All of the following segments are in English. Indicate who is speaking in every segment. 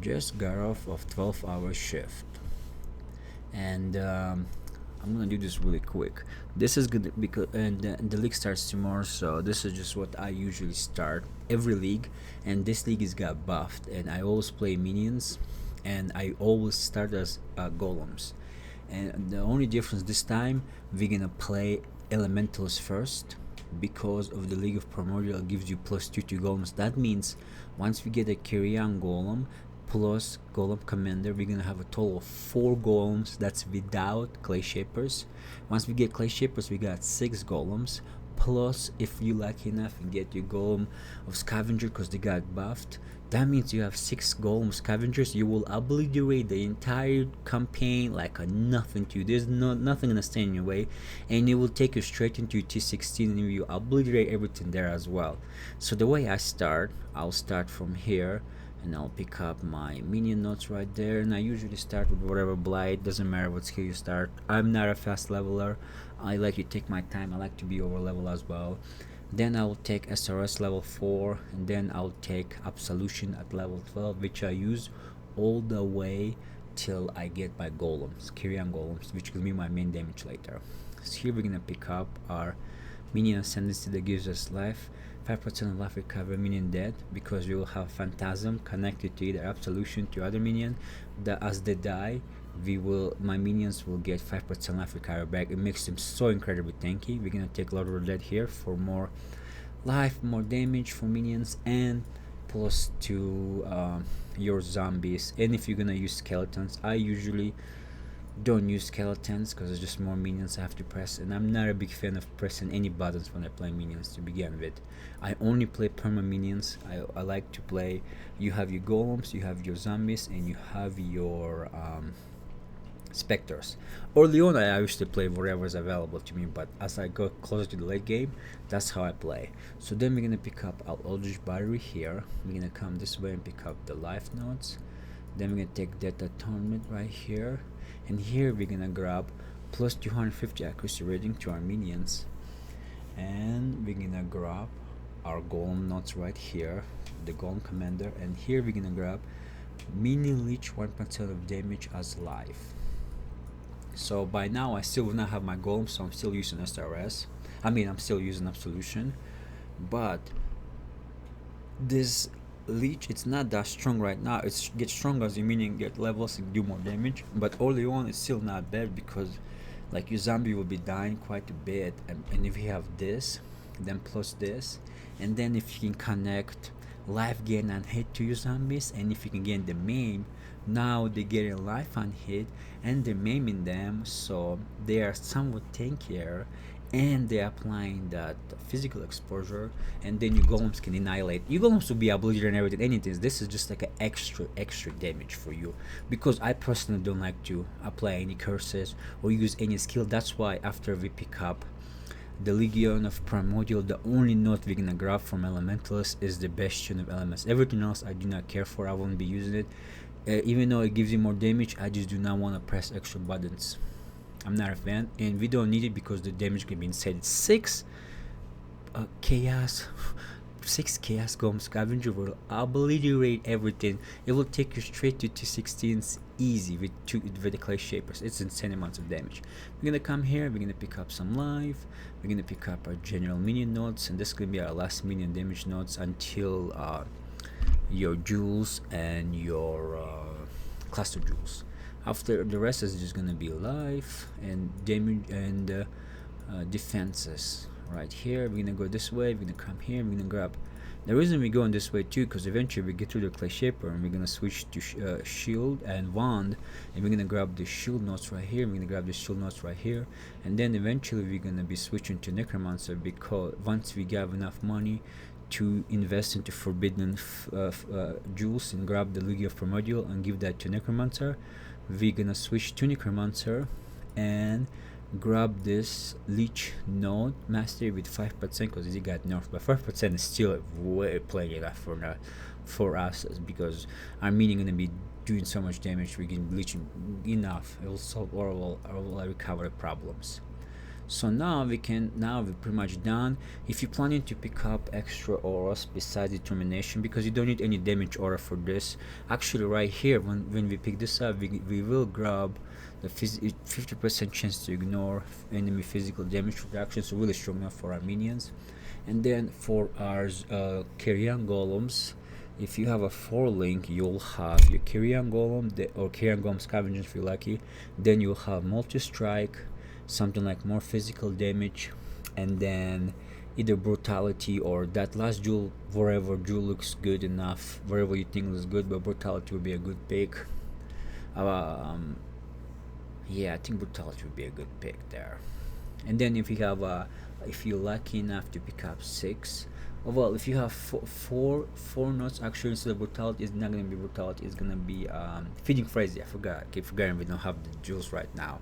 Speaker 1: just got off of 12-hour shift, and I'm gonna do this really quick. This is good because the league starts tomorrow, so this is just what I usually start every league. And this league is got buffed, and I always play minions, and I always start as golems. And the only difference this time, we're gonna play Elementalist first, because of the League of Primordial gives you +2 to golems. That means once we get a Carrion golem plus golem commander, we're gonna have a total of 4 golems. That's without clay shapers. Once we get clay shapers, we got 6 golems, plus if you lucky enough and get your golem of scavenger because they got buffed, that means you have 6 golem scavengers. You will obliterate the entire campaign like a nothing to you. There's nothing gonna stand in your way, and it will take you straight into T16 and you obliterate everything there as well. So the way I start, I'll start from here, and I'll pick up my minion notes right there, and I usually start with whatever blight, doesn't matter what skill you start. I'm not a fast leveler, I like to take my time, I like to be over level as well. Then I'll take SRS level 4, and then I'll take Absolution at level 12, which I use all the way till I get my golems, Carrion golems, which will be my main damage later. So here we're gonna pick up our minion ascendancy that gives us life, 5% of life recovery minion dead, because we will have phantasm connected to either absolution to other minion that as they die, my minions will get 5% life recovery back. It makes them so incredibly tanky. We're gonna take Lord of the Dead here for more life, more damage for minions, and plus to your zombies. And if you're gonna use skeletons, I usually don't use skeletons because it's just more minions I have to press, and I'm not a big fan of pressing any buttons when I play minions to begin with. I only play perma minions. I like to play, you have your golems, you have your zombies, and you have your specters. Early on I used to play whatever is available to me, but as I go closer to the late game, that's how I play. So then we're gonna pick up our Eldritch Battery here, we're gonna come this way and pick up the life nodes, then we're gonna take that atonement right here, and here we're gonna grab plus 250 accuracy rating to our minions, and we're gonna grab our golem nodes right here, the golem commander, and here we're gonna grab minion leech 1% of damage as life. So by now I still will not have my golem, so I'm still using SRS. I'm still using Absolution, but this leech, it's not that strong right now. It gets stronger as your minion get levels and do more damage, but early on it's still not bad because like your zombie will be dying quite a bit, and if you have this, then plus this, and then if you can connect life gain and hit to your zombies, and if you can gain the maim, now they get a life on hit and they're maiming them, so they are somewhat tankier, and they're applying that physical exposure, and then your golems can annihilate. Your golems will be obliterated and everything. Anything. This is just like an extra damage for you, because I personally don't like to apply any curses or use any skill. That's why after we pick up the Legion of Primordial, the only note we're gonna grab from Elementalist is the Bastion of Elements. Everything else I do not care for. I won't be using it. Even though it gives you more damage, I just do not want to press extra buttons. I'm not a fan, and we don't need it because the damage can be inside. 6 chaos golem scavenger will obliterate everything. It will take you straight to T16s easy with the clay shapers. It's insane amounts of damage. We're gonna come here, we're gonna pick up some life, we're gonna pick up our general minion nodes, and this is gonna be our last minion damage nodes until your jewels and your cluster jewels. After the rest is just gonna be life and damage and defenses. Right here we're gonna go this way, we're gonna come here, we're gonna grab. The reason we're going this way too, because eventually we get through the clay shaper and we're gonna switch to shield and wand, and we're gonna grab the shield notes right here, we're gonna grab the shield notes right here, and then eventually we're gonna be switching to necromancer, because once we have enough money to invest into forbidden jewels and grab the League of Primordial and give that to necromancer, we're gonna switch to necromancer and grab this leech node mastery with 5%, because it got nerfed, but 5% is still way plenty enough for us, because our minion gonna be doing so much damage. We can bleaching enough, it will solve all our recovery problems. So now we're pretty much done. If you're planning to pick up extra auras besides determination, because you don't need any damage aura for this, actually right here when we pick this up, we will grab the 50% chance to ignore enemy physical damage reduction, so really strong enough for our minions. And then for our Carrion golems, if you have a 4 link, you'll have your Carrion golem or Carrion golem Scavenging if you're lucky. Then you'll have multi-strike, something like more physical damage, and then either brutality or that last jewel, wherever jewel looks good enough, wherever you think looks good, but brutality would be a good pick. Yeah, I think brutality would be a good pick there. And then if you have if you're lucky enough to pick up 6, well, if you have four notes, actually instead of brutality, it's not gonna be brutality, it's gonna be feeding frenzy. I keep forgetting we don't have the jewels right now.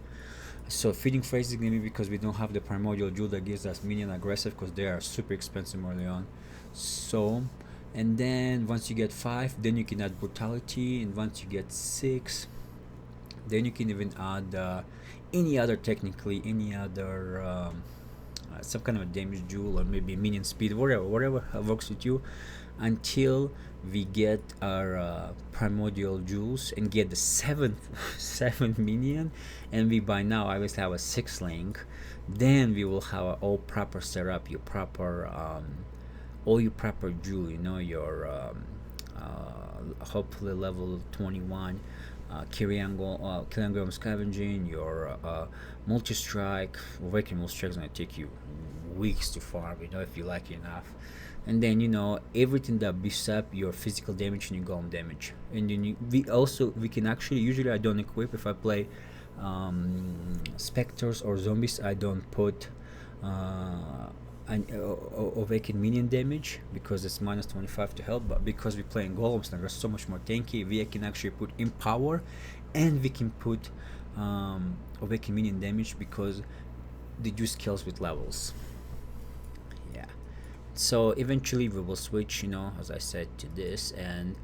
Speaker 1: So feeding frenzy is gonna be because we don't have the primordial jewel that gives us minion aggressive, because they are super expensive early on. So, and then once you get 5, then you can add brutality, and once you get 6, then you can even add any other some kind of a damage jewel, or maybe minion speed, whatever works with you, until we get our primordial jewels and get the seventh minion, and we by now obviously have a 6 link. Then we will have all proper setup, your proper all your proper jewel, your hopefully level 21 Carrion Golem Scavenging, your multi-strike. Awakening multi-strike is going to take you weeks to farm, if you like it enough. And then, everything that beefs up your physical damage and your golem damage. And then we can actually, usually I don't equip, if I play specters or zombies, I don't put awakened minion damage, because it's minus 25 to health. But because we're playing golems and they're so much more tanky, we can actually put empower, and we can put awakened minion damage, because they do skills with levels. Yeah, so eventually we will switch, as I said, to this, and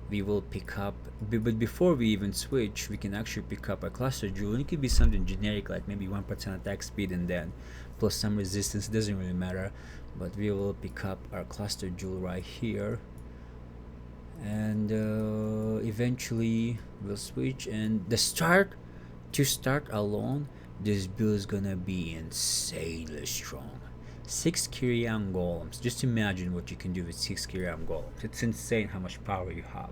Speaker 1: we will pick up, but before we even switch, we can actually pick up a cluster jewel, and it could be something generic like maybe 1% attack speed and then plus some resistance. It doesn't really matter, but we will pick up our cluster jewel right here, and eventually we'll switch. And to start alone, this build is gonna be insanely strong. 6 Carrion golems. Just imagine what you can do with 6 Carrion golems. It's insane how much power you have.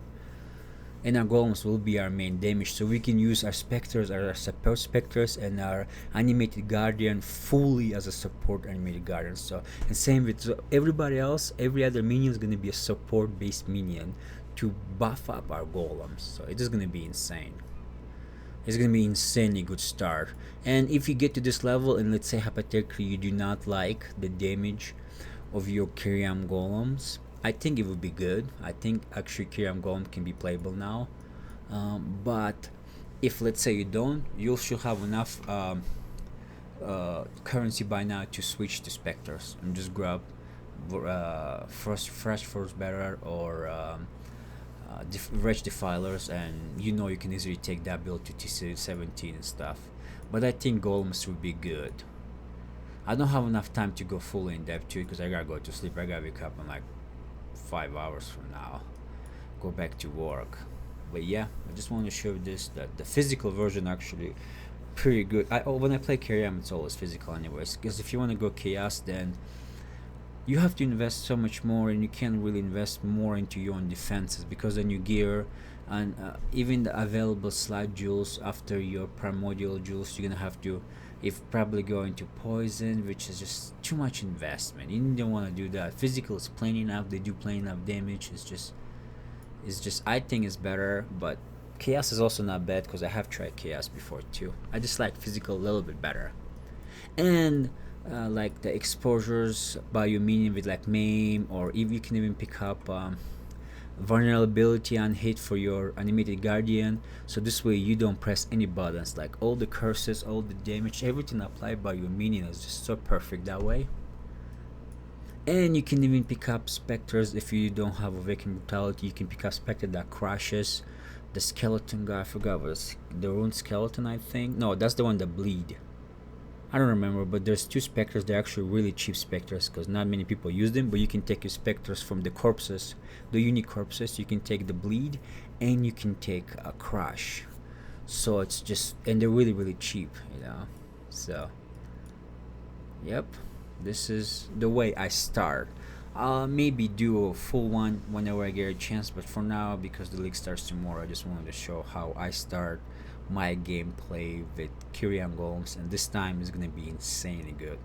Speaker 1: And our golems will be our main damage, so we can use our specters, our support specters, and our animated guardian fully as a support animated guardian. So, and same with everybody else, every other minion is going to be a support based minion to buff up our golems. So it is going to be insane. It's going to be insanely good start. And if you get to this level, and let's say hypothetically you do not like the damage of your Carrion golems, I think it would be good. I think actually Carrion golem can be playable now. But if let's say you don't, you should have enough currency by now to switch to specters and just grab fresh force bearer or Wretch Defilers, and you can easily take that build to T17 and stuff. But I think golems would be good. I don't have enough time to go full in depth too, because I gotta go to sleep. I gotta wake up in like 5 hours from now, go back to work. But yeah, I just want to show this, that the physical version actually pretty good. When I play Carrion, it's always physical anyways, because if you want to go chaos, then you have to invest so much more, and you can't really invest more into your own defenses, because then you gear and even the available slide jewels after your primordial jewels, you're gonna have to probably go into poison, which is just too much investment. You don't want to do that. Physical is plain enough, they do plain enough damage. It's just I think it's better, but chaos is also not bad, because I have tried chaos before too. I just like physical a little bit better. And like the exposures by your minion with like maim, or if you can even pick up vulnerability and hit for your animated guardian, so this way you don't press any buttons. Like all the curses, all the damage, everything applied by your minion is just so perfect that way. And you can even pick up specters. If you don't have awakened brutality, you can pick up specter that crashes. The skeleton guy, I forgot what the rune skeleton, I think. No, that's the one that bleed. I don't remember, but there's two specters. They're actually really cheap specters because not many people use them. But you can take your specters from the corpses, the unique corpses. You can take the bleed, and you can take a crush. So it's just, and they're really really cheap, you know. So yep, this is the way I start. I'll maybe do a full one whenever I get a chance, but for now, because the league starts tomorrow, I just wanted to show how I start my gameplay with Carrion golems, and this time is gonna be insanely good.